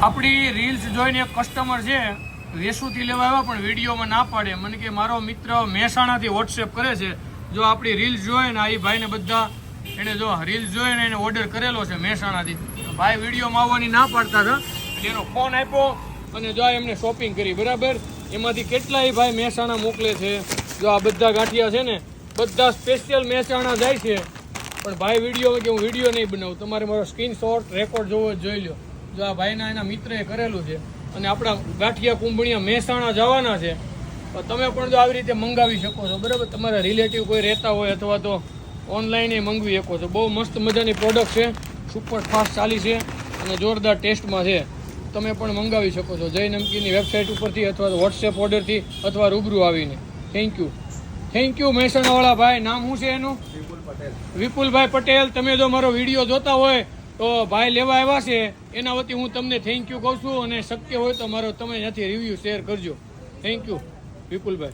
આપણી રીલ્સ જોઈને એક કસ્ટમર છે વેસુથી લેવા આવ્યા પણ વિડીયોમાં ના પાડે. મને કે મારો મિત્ર મહેસાણાથી વોટ્સએપ કરે છે. જો આપણી રીલ્સ જોઈએ ને એ ભાઈને બધા એને જો રીલ્સ જોઈએ ને એને ઓર્ડર કરેલો છે મહેસાણાથી. ભાઈ વિડીયોમાં આવવાની ના પાડતા હતા એટલે એનો ફોન આપ્યો અને જો એમને શોપિંગ કરી બરાબર. એમાંથી કેટલાય ભાઈ મહેસાણા મોકલે છે. જો આ બધા ગાંઠિયા છે ને બધા સ્પેશિયલ મહેસાણા જાય છે. પણ ભાઈ વિડીયો કે હું વિડીયો નહીં બનાવું, તમારે મારો સ્ક્રીનશોટ રેકોર્ડ જોવો જોઈ લો. જો આ ભાઈના એના મિત્રએ કરેલું છે અને આપણા ગાંઠિયા કુંભણિયા મહેસાણા જવાના છે. તમે પણ જો આવી રીતે મંગાવી શકો છો બરાબર. તમારા રિલેટિવ કોઈ રહેતા હોય અથવા તો ઓનલાઈન મંગાવી શકો છો. બહુ મસ્ત મજાની પ્રોડક્ટ છે, સુપર ફાસ્ટ ચાલી છે અને જોરદાર ટેસ્ટમાં છે. તમે પણ મંગાવી શકો છો જય નમકીનની વેબસાઇટ ઉપરથી અથવા તો વોટ્સએપ ઓર્ડરથી અથવા રૂબરૂ આવીને. થેન્ક યુ મહેસાણાવાળા ભાઈ. નામ શું છે એનું? વિપુલભાઈ પટેલ. તમે જો મારો વિડીયો જોતા હોય તો ભાઈ લેવા આવ્યા છે એના વતી હું તમને થેન્ક યુ કહું છું અને શક્ય હોય તો મારો તમે ત્યાંથી રિવ્યૂ શેર કરજો. Thank you Vipulbhai.